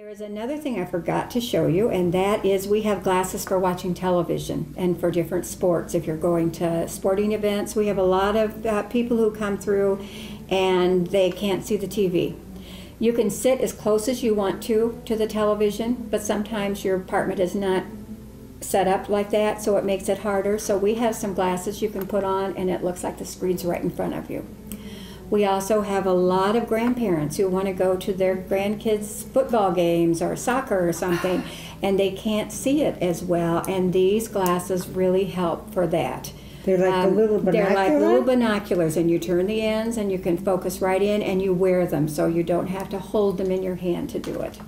There is another thing I forgot to show you, and that is we have glasses for watching television and for different sports. If you're going to sporting events, we have a lot of people who come through and they can't see the TV. You can sit as close as you want to the television, but sometimes your apartment is not set up like that, so it makes it harder. So we have some glasses you can put on and it looks like the screen's right in front of you. We also have a lot of grandparents who want to go to their grandkids' football games or soccer or something, and they can't see it as well, and these glasses really help for that. They're like the little binoculars? They're like little binoculars, and you turn the ends and you can focus right in and you wear them, so you don't have to hold them in your hand to do it.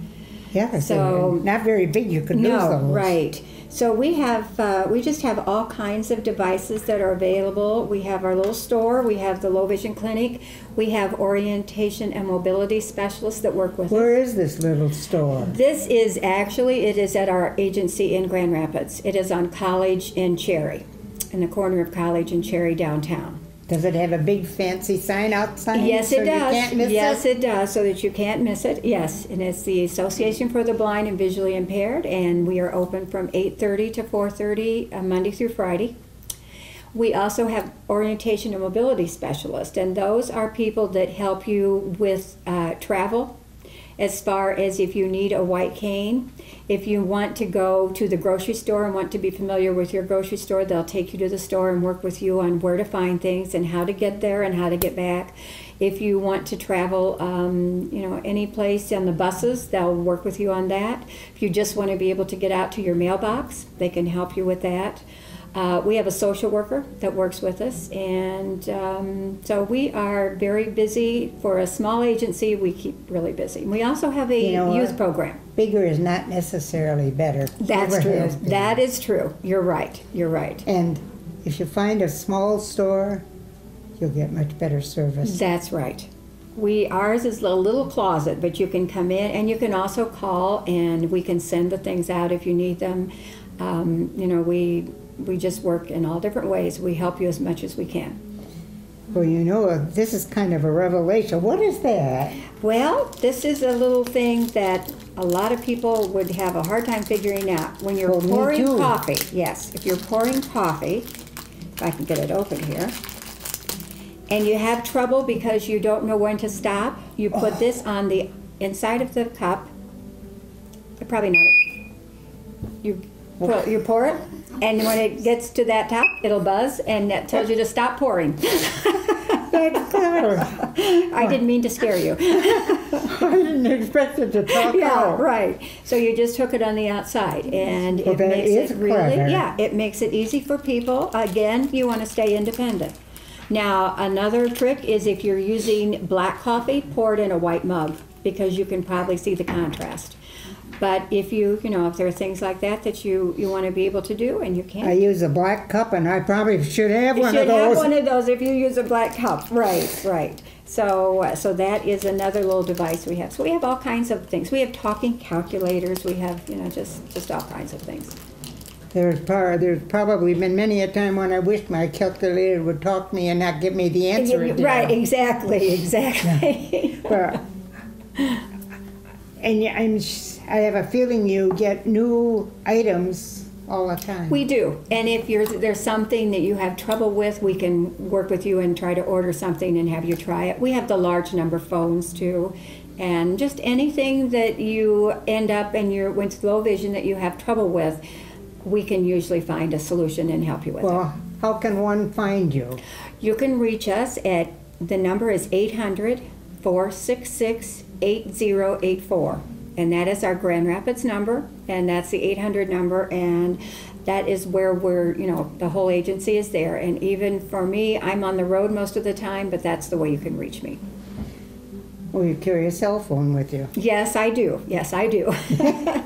Yeah, so not very big, you could lose those. Right. So we have, we just have all kinds of devices that are available. We have our little store, we have the Low Vision Clinic, we have orientation and mobility specialists that work with us. Where is this little store? This is actually, it is at our agency in Grand Rapids. It is on College and Cherry, in the corner of College and Cherry downtown. Does it have a big fancy sign outside? Yes, it does. You can't miss yes, it does, so that you can't miss it. Yes, and it's the Association for the Blind and Visually Impaired, and we are open from 8:30 to 4:30 Monday through Friday. We also have orientation and mobility specialists, and those are people that help you with travel, as far as if you need a white cane. If you want to go to the grocery store and want to be familiar with your grocery store, they'll take you to the store and work with you on where to find things and how to get there and how to get back. If you want to travel, any place on the buses, they'll work with you on that. If you just want to be able to get out to your mailbox, they can help you with that. We have a social worker that works with us, and so we are very busy. For a small agency, we keep really busy. We also have a youth program. Bigger is not necessarily better. That's true. That is true. You're right. You're right. And if you find a small store, you'll get much better service. That's right. Ours is a little closet, but you can come in, and you can also call, and we can send the things out if you need them. We just work in all different ways. We help you as much as we can. Well, this is kind of a revelation. What is that? Well, this is a little thing that a lot of people would have a hard time figuring out. When you're pouring coffee, yes, if you're pouring coffee, if I can get it open here, and you have trouble because you don't know when to stop, you put this on the inside of the cup. Probably not. You pour it, and when it gets to that top, it'll buzz, and that tells you to stop pouring. That's clever. I didn't mean to scare you. I didn't expect it to talk out. Yeah, right. So you just hook it on the outside, and it makes it really, it makes it easy for people. Again, you want to stay independent. Now, another trick is if you're using black coffee, pour it in a white mug, because you can probably see the contrast. But if if there are things like that you want to be able to do, and you can. I use a black cup, and I probably should have one of those. You should have one of those if you use a black cup. Right, right. So that is another little device we have. So we have all kinds of things. We have talking calculators. We have, just all kinds of things. There's probably been many a time when I wished my calculator would talk to me and not give me the answer. Right, exactly. And I have a feeling you get new items all the time. We do. And if there's something that you have trouble with, we can work with you and try to order something and have you try it. We have the large number phones too. And just anything that you end up and with low vision that you have trouble with, we can usually find a solution and help you with it. Well, how can one find you? You can reach us the number is 800-466-8084. And that is our Grand Rapids number, and that's the 800 number, and that is where we're, the whole agency is there. And even for me, I'm on the road most of the time, but that's the way you can reach me. Well, you carry a cell phone with you. Yes, I do. Yes, I do.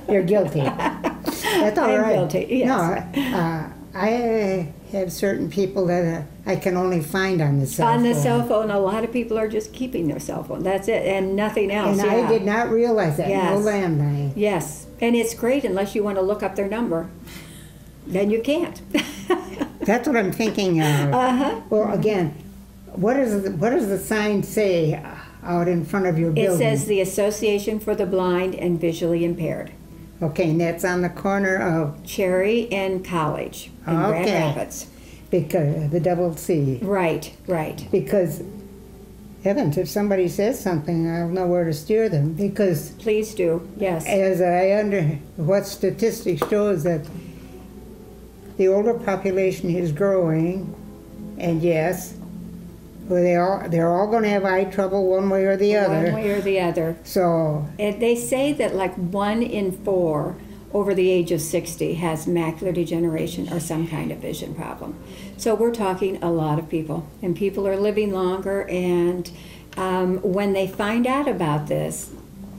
You're guilty. That's all right. I'm guilty, yes. No, I have certain people that I can only find on the cell phone. On the cell phone, a lot of people are just keeping their cell phone. That's it, and nothing else. And I did not realize that. Yes. No landline. Yes, and it's great unless you want to look up their number. Then you can't. That's what I'm thinking of. Uh-huh. Well, again, what does the sign say? out in front of your building? It says the Association for the Blind and Visually Impaired. Okay, and that's on the corner of, Cherry and College in Grand Okay. Rapids. because the double C. Right, right. Because, heavens, if somebody says something, I'll know where to steer them. Because Please do, yes. as what statistics shows that the older population is growing, and yes, well, they're all going to have eye trouble one way or the other. One way or the other. So And they say that like 1 in 4 over the age of 60 has macular degeneration or some kind of vision problem. So we're talking a lot of people, and people are living longer, and when they find out about this,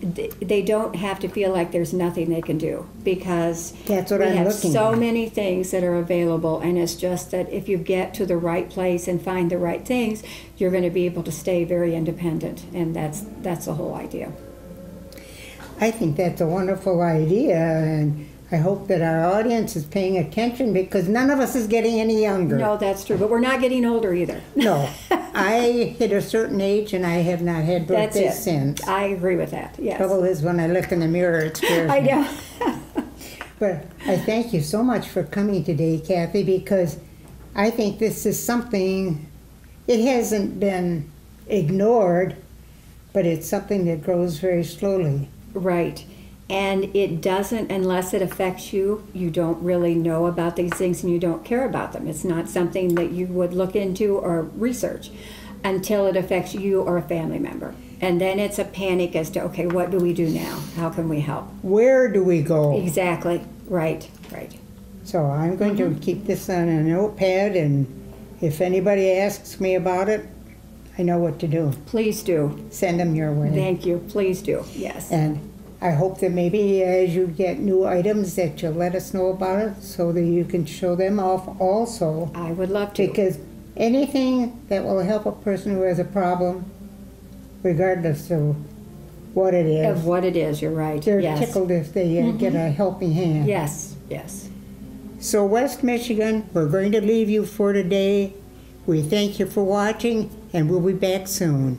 they don't have to feel like there's nothing they can do, because that's what we I'm have looking so at. many things that are available, and it's just that if you get to the right place and find the right things, you're going to be able to stay very independent, and that's the whole idea. I think that's a wonderful idea, and I hope that our audience is paying attention, because none of us is getting any younger. No, that's true, but we're not getting older either. No. I hit a certain age and I have not had That's birthday it. since. I agree with that, yes. Trouble is, when I look in the mirror, it scares I me. know. But I thank you so much for coming today, Kathy, because I think this is something, it hasn't been ignored, but it's something that grows very slowly. Right. And it doesn't, unless it affects you, you don't really know about these things and you don't care about them. It's not something that you would look into or research until it affects you or a family member. And then it's a panic as to, okay, what do we do now? How can we help? Where do we go? Exactly. Right, right. So I'm going to keep this on a notepad, and if anybody asks me about it, I know what to do. Please do. Send them your way. Thank you. Please do. Yes. And I hope that maybe as you get new items that you'll let us know about it so that you can show them off also. I would love to. Because anything that will help a person who has a problem, regardless of what it is, Of what it is, you're right. they're Yes. tickled if they get a helping hand. Yes, yes. So West Michigan, we're going to leave you for today. We thank you for watching, and we'll be back soon.